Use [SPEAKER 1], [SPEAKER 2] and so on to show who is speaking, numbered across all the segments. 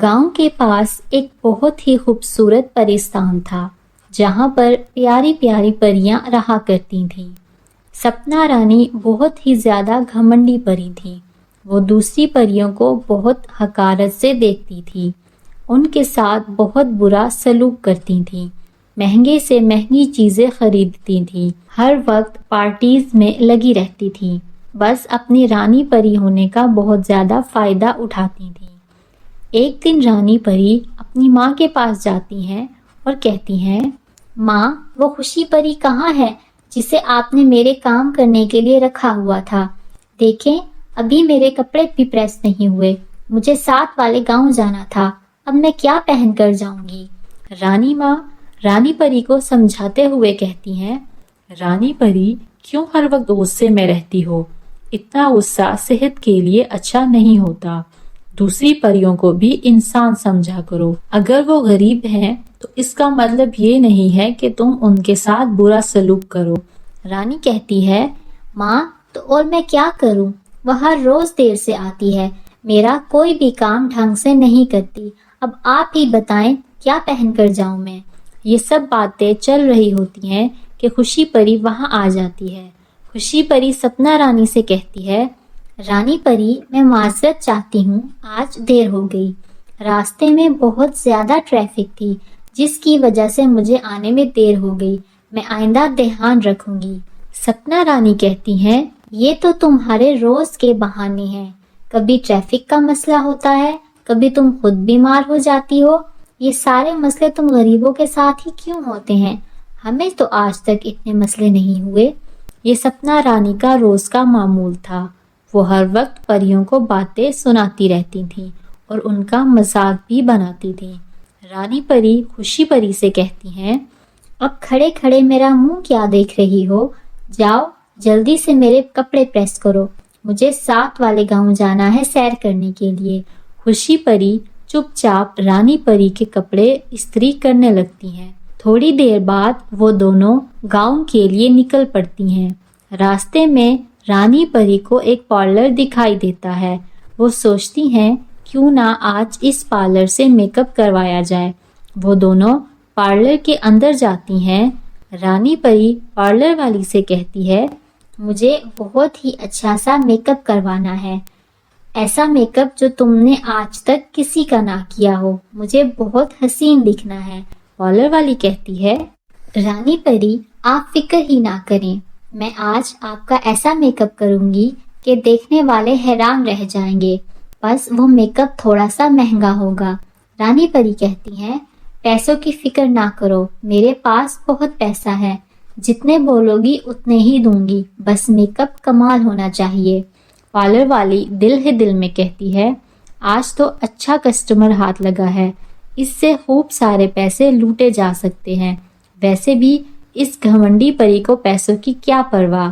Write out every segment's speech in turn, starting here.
[SPEAKER 1] گاؤں کے پاس ایک بہت ہی خوبصورت پرستان تھا جہاں پر پیاری پیاری پریاں رہا کرتی تھیں۔ سپنا رانی بہت ہی زیادہ گھمنڈی پری تھی۔ وہ دوسری پریوں کو بہت حقارت سے دیکھتی تھی، ان کے ساتھ بہت برا سلوک کرتی تھیں، مہنگے سے مہنگی چیزیں خریدتی تھیں، ہر وقت پارٹیز میں لگی رہتی تھیں، بس اپنی رانی پری ہونے کا بہت زیادہ فائدہ اٹھاتی تھیں۔ ایک دن رانی پری اپنی ماں کے پاس جاتی ہیں اور کہتی ہیں، ماں، وہ خوشی پری کہاں ہے جسے آپ نے میرے کام کرنے کے لیے رکھا ہوا تھا؟ دیکھیں، ابھی میرے کپڑے بھی پریس نہیں ہوئے، مجھے ساتھ والے گاؤں جانا تھا، اب میں کیا پہن کر جاؤں گی؟ رانی ماں رانی پری کو سمجھاتے ہوئے کہتی ہیں، رانی پری، کیوں ہر وقت غصے میں رہتی ہو؟ اتنا غصہ صحت کے لیے اچھا نہیں ہوتا۔ دوسری پریوں کو بھی انسان سمجھا کرو، اگر وہ غریب ہیں تو اس کا مطلب یہ نہیں ہے کہ تم ان کے ساتھ برا سلوک کرو۔ رانی کہتی ہے، ماں، تو اور میں کیا کروں؟ وہ ہر روز دیر سے آتی ہے، میرا کوئی بھی کام ڈھنگ سے نہیں کرتی، اب آپ ہی بتائیں کیا پہن کر جاؤں میں؟ یہ سب باتیں چل رہی ہوتی ہیں کہ خوشی پری وہاں آ جاتی ہے۔ خوشی پری سپنا رانی سے کہتی ہے، رانی پری، میں معذرت چاہتی ہوں، آج دیر ہو گئی، راستے میں بہت زیادہ ٹریفک تھی جس کی وجہ سے مجھے آنے میں دیر ہو گئی، میں آئندہ دھیان رکھوں گی۔ سپنا رانی کہتی ہیں، یہ تو تمہارے روز کے بہانے ہیں، کبھی ٹریفک کا مسئلہ ہوتا ہے، کبھی تم خود بیمار ہو جاتی ہو، یہ سارے مسئلے تم غریبوں کے ساتھ ہی کیوں ہوتے ہیں؟ ہمیں تو آج تک اتنے مسئلے نہیں ہوئے۔ یہ سپنا رانی کا روز کا معمول تھا، وہ ہر وقت پریوں کو باتیں سناتی رہتی تھیں اور ان کا مذاق بھی بناتی تھیں۔ رانی پری خوشی پری سے کہتی ہیں، اب کھڑے کھڑے میرا منہ کیا دیکھ رہی ہو؟ جاؤ جلدی سے میرے کپڑے پریس کرو، مجھے ساتھ والے گاؤں جانا ہے سیر کرنے کے لیے۔ خوشی پری چپ چاپ رانی پری کے کپڑے استری کرنے لگتی ہیں۔ تھوڑی دیر بعد وہ دونوں گاؤں کے لیے نکل پڑتی ہیں۔ راستے میں رانی پری کو ایک پارلر دکھائی دیتا ہے۔ وہ سوچتی ہیں، کیوں نہ آج اس پارلر سے میک اپ کروایا جائے۔ وہ دونوں پارلر کے اندر جاتی ہیں۔ رانی پری پارلر والی سے کہتی ہے، مجھے بہت ہی اچھا سا میک اپ کروانا ہے، ایسا میک اپ جو تم نے آج تک کسی کا نہ کیا ہو، مجھے بہت حسین دکھنا ہے۔ پارلر والی کہتی ہے، رانی پری، آپ فکر ہی نہ کریں، میں آج آپ کا ایسا میک اپ کروں گی کہ دیکھنے والے حیران رہ جائیں گے، بس وہ میک اپ تھوڑا سا مہنگا ہوگا۔ رانی پری کہتی ہیں، پیسوں کی فکر نہ کرو، میرے پاس بہت پیسہ ہے، جتنے بولو گی اتنے ہی دوں گی، بس میک اپ کمال ہونا چاہیے۔ پارلر والی دل ہی دل میں کہتی ہے، آج تو اچھا کسٹمر ہاتھ لگا ہے، اس سے خوب سارے پیسے لوٹے جا سکتے ہیں، ویسے بھی اس گھمنڈی پری کو پیسوں کی کیا پرواہ۔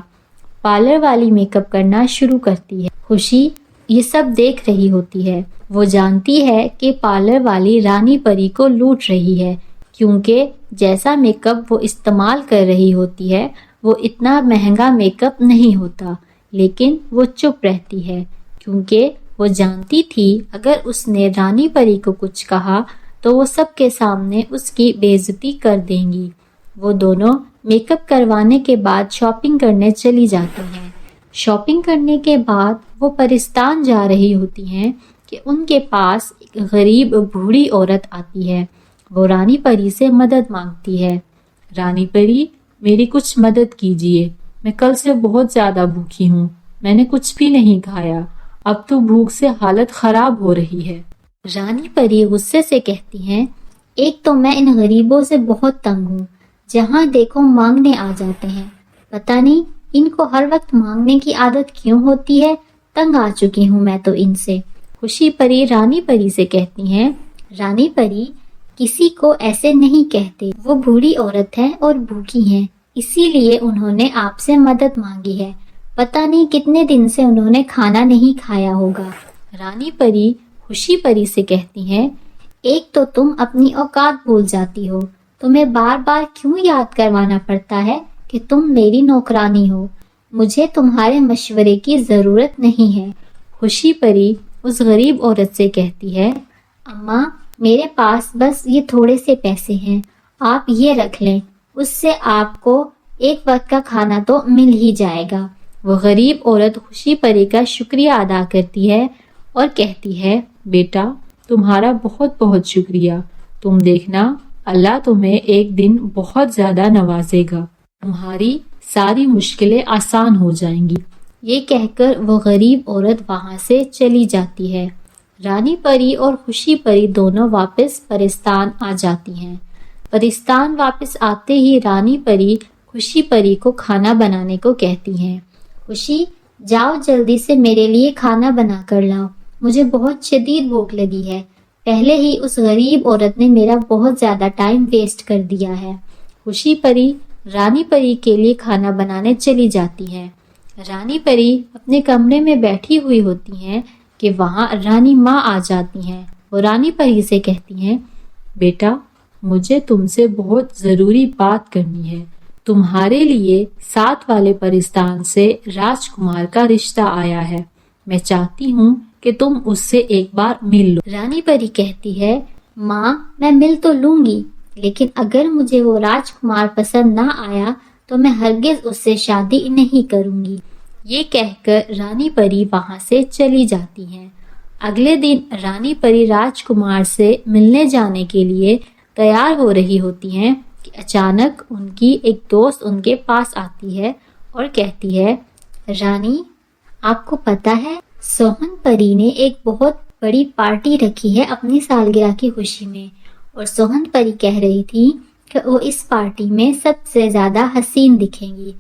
[SPEAKER 1] پارلر والی میک اپ کرنا شروع کرتی ہے۔ خوشی یہ سب دیکھ رہی ہوتی ہے، وہ جانتی ہے کہ پارلر والی رانی پری کو لوٹ رہی ہے، کیونکہ جیسا میک اپ وہ استعمال کر رہی ہوتی ہے وہ اتنا مہنگا میک اپ نہیں ہوتا، لیکن وہ چپ رہتی ہے کیونکہ وہ جانتی تھی اگر اس نے رانی پری کو کچھ کہا تو وہ سب کے سامنے اس کی بے عزتی کر دیں گی۔ وہ دونوں میک اپ کروانے کے بعد شاپنگ کرنے چلی جاتی ہیں۔ شاپنگ کرنے کے بعد وہ پرستان جا رہی ہوتی ہیں کہ ان کے پاس ایک غریب بوڑھی عورت آتی ہے۔ وہ رانی پری سے مدد مانگتی ہے، رانی پری، میری کچھ مدد کیجیے، میں کل سے بہت زیادہ بھوکی ہوں، میں نے کچھ بھی نہیں کھایا، اب تو بھوک سے حالت خراب ہو رہی ہے۔ رانی پری غصے سے کہتی ہیں، ایک تو میں ان غریبوں سے بہت تنگ ہوں، جہاں دیکھو مانگنے آ جاتے ہیں، پتہ نہیں ان کو ہر وقت مانگنے کی عادت کیوں ہوتی ہے، تنگ آ چکی ہوں میں تو ان سے۔ خوشی پری رانی پری سے کہتی ہیں، رانی پری، کسی کو ایسے نہیں کہتے، وہ بوڑھی عورت ہے اور بھوکی ہیں، اسی لیے انہوں نے آپ سے مدد مانگی ہے، پتہ نہیں کتنے دن سے انہوں نے کھانا نہیں کھایا ہوگا۔ رانی پری خوشی پری سے کہتی ہیں، ایک تو تم اپنی اوقات بھول جاتی ہو، تمہیں بار بار کیوں یاد کروانا پڑتا ہے کہ تم میری نوکرانی ہو، مجھے تمہارے مشورے کی ضرورت نہیں ہے۔ خوشی پری اس غریب عورت سے کہتی ہے، اماں میرے پاس بس یہ تھوڑے سے پیسے ہیں، آپ یہ رکھ لیں، اس سے آپ کو ایک وقت کا کھانا تو مل ہی جائے گا۔ وہ غریب عورت خوشی پری کا شکریہ ادا کرتی ہے اور کہتی ہے، بیٹا تمہارا بہت بہت شکریہ، تم دیکھنا اللہ تمہیں ایک دن بہت زیادہ نوازے گا، تمہاری ساری مشکلیں آسان ہو جائیں گی۔ یہ کہہ کر وہ غریب عورت وہاں سے چلی جاتی ہے۔ رانی پری اور خوشی پری دونوں واپس پرستان آ جاتی ہیں۔ پرستان واپس آتے ہی رانی پری خوشی پری کو کھانا بنانے کو کہتی ہیں۔ خوشی جاؤ جلدی سے میرے لیے کھانا بنا کر لاؤ، مجھے بہت شدید بھوک لگی ہے، پہلے ہی اس غریب عورت نے میرا بہت زیادہ ٹائم ویسٹ کر دیا ہے۔ خوشی پری رانی پری کے لیے کھانا بنانے چلی جاتی ہے۔ رانی پری اپنے کمرے میں بیٹھی ہوئی ہوتی ہیں کہ وہاں رانی ماں آ جاتی ہیں۔ وہ رانی پری سے کہتی ہیں، بیٹا مجھے تم سے بہت ضروری بات کرنی ہے، تمہارے لیے 7 والے پرستان سے راجکمار کا رشتہ آیا ہے، میں چاہتی ہوں کہ تم اس سے ایک بار مل لو۔ رانی پری کہتی ہے، ماں میں مل تو لوں گی، لیکن اگر مجھے وہ راجکمار پسند نہ آیا تو میں ہرگز اس سے شادی نہیں کروں گی۔ یہ کہہ کر رانی پری وہاں سے چلی جاتی ہیں۔ اگلے دن رانی پری راجکمار سے ملنے جانے کے لیے تیار ہو رہی ہوتی ہیں کہ اچانک ان کی ایک دوست ان کے پاس آتی ہے اور کہتی ہے، رانی آپ کو پتہ ہے سوہن پری نے ایک بہت بڑی پارٹی رکھی ہے اپنی سالگرہ کی خوشی میں، اور سوہن پری کہہ رہی تھی کہ وہ اس پارٹی میں سب سے زیادہ حسین دکھیں گی،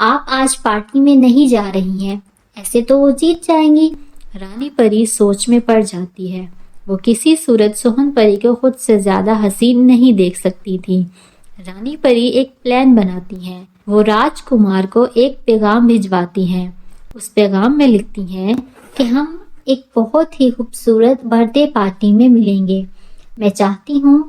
[SPEAKER 1] آپ آج پارٹی میں نہیں جا رہی ہیں، ایسے تو وہ جیت جائیں گی۔ رانی پری سوچ میں پڑ جاتی ہے، وہ کسی صورت سوہن پری کو خود سے زیادہ حسین نہیں دیکھ سکتی تھی۔ رانی پری ایک پلان بناتی ہیں، وہ راجکمار کو ایک پیغام بھجواتی ہیں۔ اس پیغام میں لکھتی ہیں کہ ہم ایک بہت ہی خوبصورت برتھ ڈے پارٹی میں ملیں گے، میں چاہتی ہوں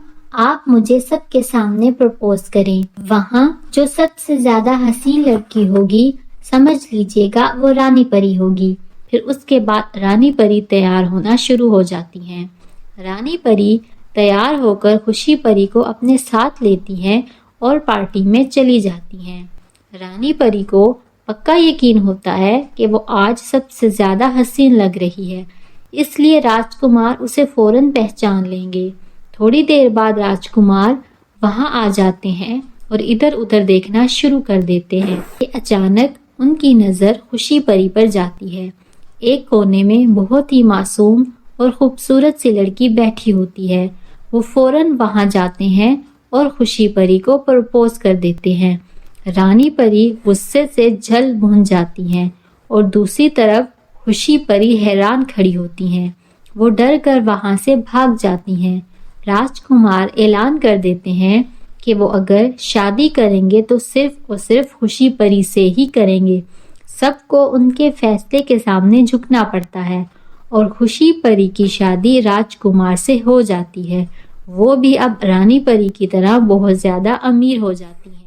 [SPEAKER 1] آپ مجھے سب کے سامنے پرپوز کریں، وہاں جو سب سے زیادہ حسین لڑکی ہوگی سمجھ لیجیے گا وہ رانی پری ہوگی۔ پھر اس کے بعد رانی پری تیار ہونا شروع ہو جاتی ہیں۔ رانی پری تیار ہو کر خوشی پری کو اپنے ساتھ لیتی ہیں اور پارٹی میں چلی جاتی ہیں۔ رانی پری کو پکا یقین ہوتا ہے کہ وہ آج سب سے زیادہ حسین لگ رہی ہے، اس لیے راجکمار اسے فوراً پہچان لیں گے۔ تھوڑی دیر بعد راجکمار وہاں آ جاتے ہیں اور ادھر ادھر دیکھنا شروع کر دیتے ہیں کہ اچانک ان کی نظر خوشی پری پر جاتی ہے۔ ایک کونے میں بہت ہی معصوم اور خوبصورت سی لڑکی بیٹھی ہوتی ہے، وہ فوراً وہاں جاتے ہیں اور خوشی پری کو پرپوز کر دیتے ہیں۔ رانی پری غصے سے جل بھن جاتی ہیں اور دوسری طرف خوشی پری حیران کھڑی ہوتی ہیں، وہ ڈر کر وہاں سے بھاگ جاتی ہیں۔ راجکمار اعلان کر دیتے ہیں کہ وہ اگر شادی کریں گے تو صرف اور صرف خوشی پری سے ہی کریں گے، سب کو ان کے فیصلے کے سامنے جھکنا پڑتا ہے، اور خوشی پری کی شادی راجکمار سے ہو جاتی ہے، وہ بھی اب رانی پری کی طرح بہت زیادہ امیر ہو جاتی ہیں۔